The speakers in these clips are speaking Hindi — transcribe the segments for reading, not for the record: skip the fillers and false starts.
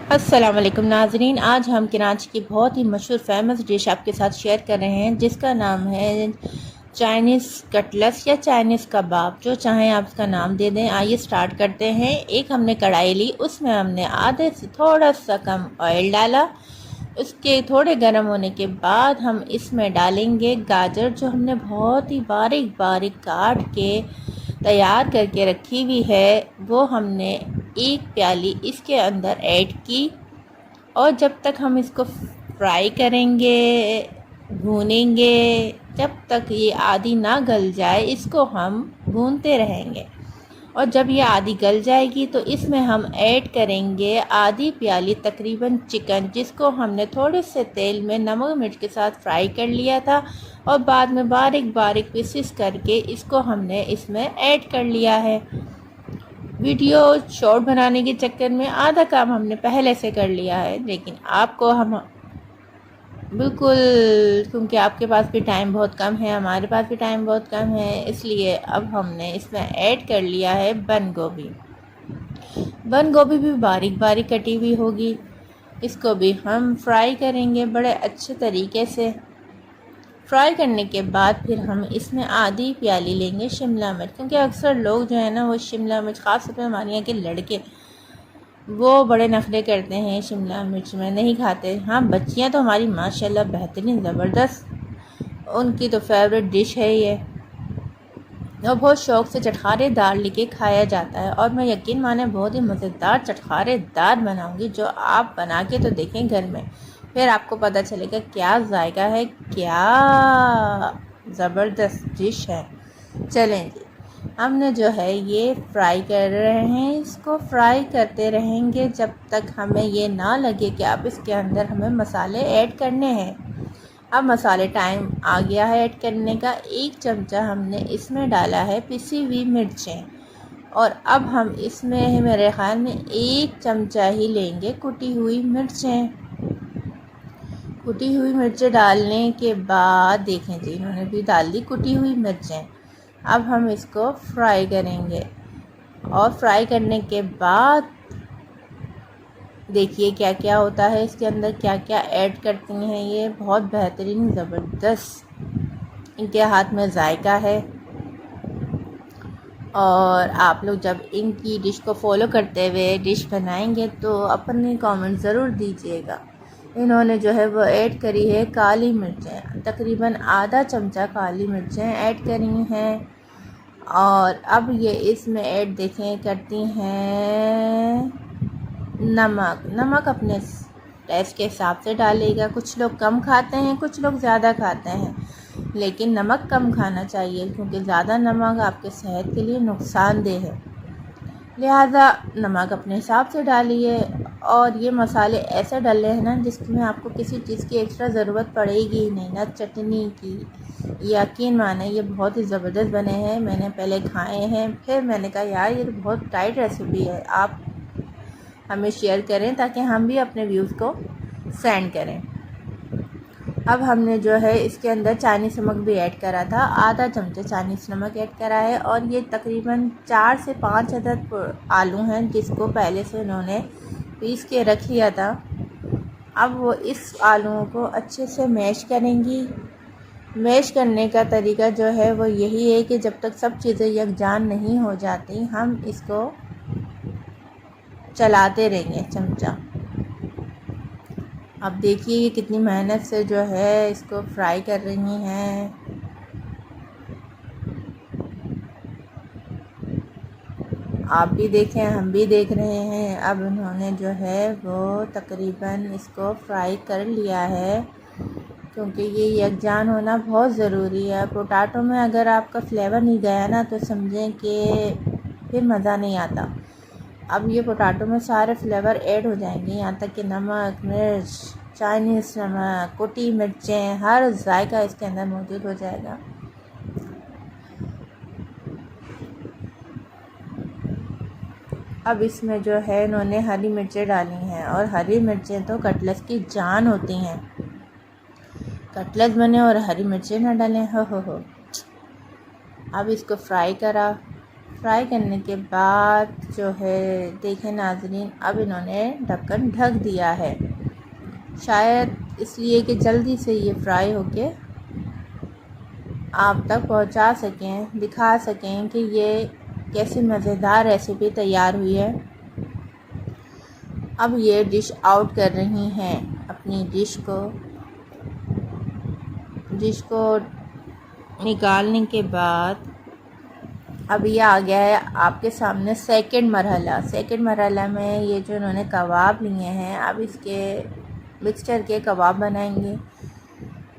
अस्सलाम वालेकुम नाजरीन, आज हम कराची की बहुत ही मशहूर फेमस डिश आपके साथ शेयर कर रहे हैं जिसका नाम है चाइनीज़ कटलेट्स या चाइनीज़ कबाब, जो चाहें आप उसका नाम दे दें। आइए स्टार्ट करते हैं। एक हमने कढ़ाई ली, उसमें हमने आधे से थोड़ा सा कम ऑयल डाला। उसके थोड़े गर्म होने के बाद हम इसमें डालेंगे गाजर, जो हमने बहुत ही बारीक बारीक काट के तैयार करके रखी हुई है। वो हमने एक प्याली इसके अंदर ऐड की और जब तक हम इसको फ्राई करेंगे, भूनेंगे, जब तक ये आधी ना गल जाए इसको हम भूनते रहेंगे। और जब ये आधी गल जाएगी तो इसमें हम ऐड करेंगे आधी प्याली तकरीबन चिकन, जिसको हमने थोड़े से तेल में नमक मिर्च के साथ फ्राई कर लिया था और बाद में बारीक बारीक पीसेस करके इसको हमने इसमें ऐड कर लिया है। वीडियो शॉर्ट बनाने के चक्कर में आधा काम हमने पहले से कर लिया है, लेकिन आपको हम बिल्कुल, क्योंकि आपके पास भी टाइम बहुत कम है, हमारे पास भी टाइम बहुत कम है, इसलिए अब हमने इसमें ऐड कर लिया है बंद गोभी। बंद गोभी भी बारीक बारीक कटी हुई होगी। इसको भी हम फ्राई करेंगे बड़े अच्छे तरीके से। फ्राई करने के बाद फिर हम इसमें आधी प्याली लेंगे शिमला मिर्च, क्योंकि अक्सर लोग जो है ना वो शिमला मिर्च, ख़ास तौर पर हमारे यहाँ के लड़के, वो बड़े नखरे करते हैं, शिमला मिर्च में नहीं खाते। हाँ, बच्चियाँ तो हमारी माशाल्लाह बेहतरीन ज़बरदस्त, उनकी तो फेवरेट डिश है ये, और बहुत शौक़ से चटखारे दार लेके खाया जाता है। और मैं यकीन माने बहुत ही मज़ेदार चटखारे दार बनाऊँगी, जो आप बना के तो देखें घर में, फिर आपको पता चलेगा क्या जायका है, क्या ज़बरदस्त डिश है। चलें जी, हमने जो है ये फ्राई कर रहे हैं, इसको फ्राई करते रहेंगे जब तक हमें ये ना लगे कि अब इसके अंदर हमें मसाले ऐड करने हैं। अब मसाले टाइम आ गया है ऐड करने का। 1 चमचा हमने इसमें डाला है पिसी हुई मिर्चें, और अब हम इसमें मेरे ख़्याल में 1 चमचा ही लेंगे कुटी हुई मिर्चें। कुटी हुई मिर्चें डालने के बाद देखें जी, इन्होंने भी डाल दी कुटी हुई मिर्चें। अब हम इसको फ्राई करेंगे, और फ्राई करने के बाद देखिए क्या क्या होता है इसके अंदर, क्या क्या ऐड करती हैं ये, बहुत बेहतरीन ज़बरदस्त इनके हाथ में जायका है। और आप लोग जब इनकी डिश को फॉलो करते हुए डिश बनाएंगे तो अपने कमेंट ज़रूर दीजिएगा। इन्होंने जो है वो ऐड करी है काली मिर्चें, तकरीबन आधा चमचा काली मिर्चें ऐड करी हैं। और अब ये इसमें ऐड देखें करती हैं नमक अपने टेस्ट के हिसाब से डालेगा। कुछ लोग कम खाते हैं, कुछ लोग ज़्यादा खाते हैं, लेकिन नमक कम खाना चाहिए क्योंकि ज़्यादा नमक आपके सेहत के लिए नुकसानदेह है, लिहाजा नमक अपने हिसाब से डालिए। और ये मसाले ऐसे डले हैं ना जिसमें आपको किसी चीज़ की एक्स्ट्रा ज़रूरत पड़ेगी ही नहीं, ना चटनी की। यकीन माने ये बहुत ही ज़बरदस्त बने हैं। मैंने पहले खाए हैं, फिर मैंने कहा यार ये तो बहुत टाइट रेसिपी है, आप हमें शेयर करें ताकि हम भी अपने व्यूज़ को सेंड करें। अब हमने जो है इसके अंदर चाइनीज़ नमक भी ऐड करा था, आधा चमचा चाइनीज़ नमक ऐड करा है। और ये तकरीबन 4 से 5 अदद आलू हैं जिसको पहले से उन्होंने पीस के रख लिया था। अब वो इस आलूओं को अच्छे से मैश करेंगी। मैश करने का तरीका जो है वो यही है कि जब तक सब चीज़ें यकजान नहीं हो जाती हम इसको चलाते रहेंगे चमचा। अब देखिए ये कितनी मेहनत से जो है इसको फ्राई कर रही हैं। आप भी देखें, हम भी देख रहे हैं। अब उन्होंने जो है वो तकरीबन इसको फ्राई कर लिया है, क्योंकि ये यकजान होना बहुत ज़रूरी है। पोटैटो में अगर आपका फ्लेवर नहीं गया ना तो समझें कि फिर मज़ा नहीं आता। अब ये पोटैटो में सारे फ्लेवर ऐड हो जाएंगे, यहाँ तक कि नमक, मिर्च, चाइनीज़ नमक, कुटी मिर्चें, हर जायका इसके अंदर मौजूद हो जाएगा। अब इसमें जो है इन्होंने हरी मिर्चें डाली हैं, और हरी मिर्चें तो कटलेट्स की जान होती हैं। कटलेट्स बने और हरी मिर्चें ना डालें, हो। अब इसको फ्राई करा, फ्राई करने के बाद जो है देखें नाज़रीन, अब इन्होंने ढक्कन ढक दिया है, शायद इसलिए कि जल्दी से ये फ्राई होके आप तक पहुंचा सकें, दिखा सकें कि ये कैसी मज़ेदार रेसिपी तैयार हुई है। अब ये डिश आउट कर रही हैं अपनी डिश को निकालने के बाद अब ये आ गया है आपके सामने सेकंड मरहला में ये जो इन्होंने कबाब लिए हैं, अब इसके मिक्सचर के कबाब बनाएंगे।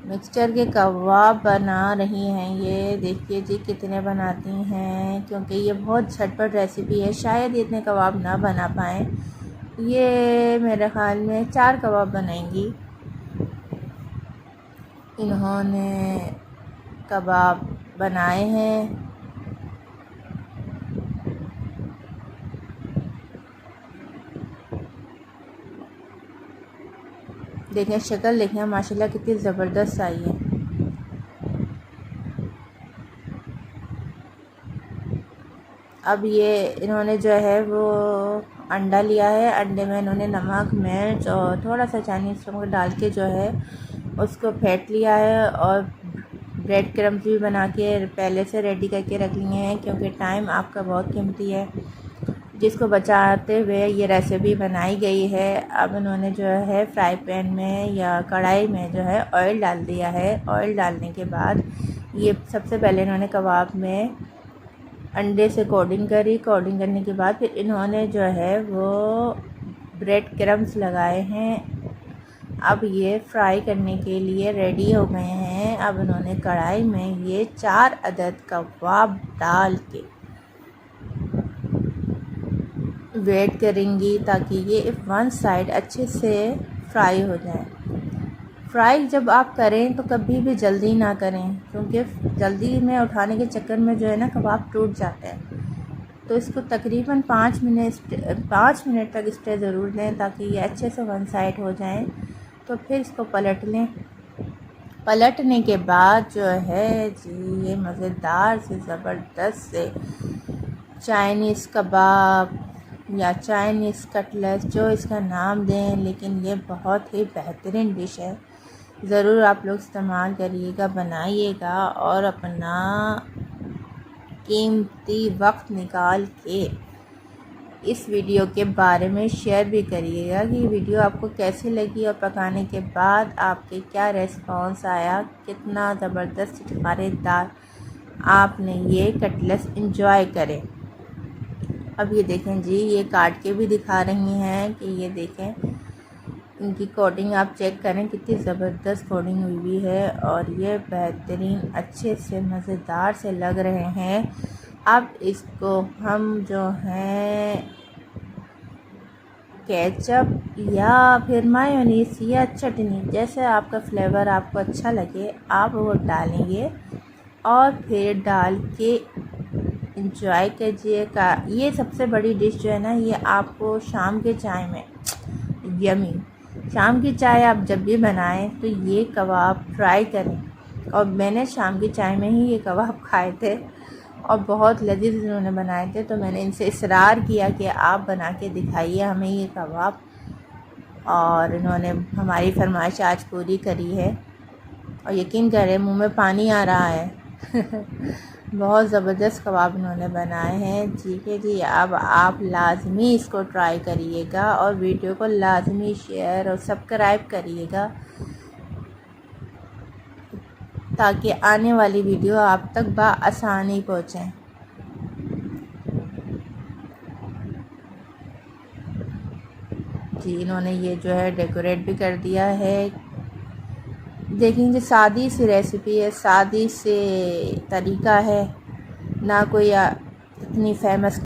मिक्सचर के कबाब बना रही हैं, ये देखिए जी कितने बनाती हैं, क्योंकि ये बहुत झटपट रेसिपी है, शायद इतने कबाब ना बना पाएँ। ये मेरे ख़्याल में 4 कबाब बनाएंगी। इन्होंने कबाब बनाए हैं। देखें शक्ल देखें माशाल्लाह कितनी ज़बरदस्त आई है। अब ये इन्होंने जो है वो अंडा लिया है, अंडे में इन्होंने नमक, मिर्च और थोड़ा सा चाइनीज़ नमक डाल के जो है उसको फेंट लिया है, और ब्रेड क्रम्स भी बना के पहले से रेडी करके रख लिए हैं, क्योंकि टाइम आपका बहुत कीमती है, जिसको बचाते हुए ये रेसिपी बनाई गई है। अब इन्होंने जो है फ्राई पैन में या कढ़ाई में जो है ऑयल डाल दिया है। ऑयल डालने के बाद ये सबसे पहले इन्होंने कबाब में अंडे से कोटिंग करने के बाद फिर इन्होंने जो है वो ब्रेड क्रम्स लगाए हैं। अब ये फ्राई करने के लिए रेडी हो गए हैं। अब इन्होंने कढ़ाई में ये 4 अदद कबाब डाल के वेट करेंगी ताकि ये वन साइड अच्छे से फ्राई हो जाए। फ्राई जब आप करें तो कभी भी जल्दी ना करें, क्योंकि जल्दी में उठाने के चक्कर में जो है ना कबाब टूट जाते हैं। तो इसको तकरीबन 5 मिनट तक स्टे ज़रूर दें ताकि ये अच्छे से वन साइड हो जाएं। तो फिर इसको पलट लें। पलटने के बाद जो है जी ये मज़ेदार से ज़बरदस्त से चाइनीज़ कबाब या चाइनीज़ कटलेट, जो इसका नाम दें, लेकिन ये बहुत ही बेहतरीन डिश है। ज़रूर आप लोग इस्तेमाल करिएगा, बनाइएगा और अपना कीमती वक्त निकाल के इस वीडियो के बारे में शेयर भी करिएगा कि वीडियो आपको कैसी लगी और पकाने के बाद आपके क्या रेस्पॉन्स आया, कितना ज़बरदस्त खानेदार आपने ये कटलेट एंजॉय करें। अब ये देखें जी ये काट के भी दिखा रही हैं कि ये देखें इनकी कोटिंग आप चेक करें कितनी ज़बरदस्त कोटिंग हुई हुई है, और ये बेहतरीन अच्छे से मज़ेदार से लग रहे हैं। अब इसको हम जो हैं केचप या फिर मायोनीज़ या चटनी, जैसे आपका फ्लेवर आपको अच्छा लगे आप वो डालेंगे और फिर डाल के इंजॉय कीजिएगा। ये सबसे बड़ी डिश जो है ना, ये आपको शाम के चाय में यमी, शाम की चाय आप जब भी बनाएं तो ये कबाब ट्राई करें। और मैंने शाम की चाय में ही ये कबाब खाए थे और बहुत लजीज इन्होंने बनाए थे, तो मैंने इनसे इसरार किया कि आप बना के दिखाइए हमें ये कबाब, और इन्होंने हमारी फरमाइश आज पूरी करी है। और यकीन करें मुंह में पानी आ रहा है। बहुत ज़बरदस्त कबाब इन्होंने बनाए हैं। ठीक है जी, अब आप लाजमी इसको ट्राई करिएगा और वीडियो को लाजमी शेयर और सब्सक्राइब करिएगा ताकि आने वाली वीडियो आप तक बआसानी पहुँचें। जी इन्होंने ये जो है डेकोरेट भी कर दिया है। देखेंगे सादी सी रेसिपी है, सादी से तरीका है, ना कोई इतनी फेमस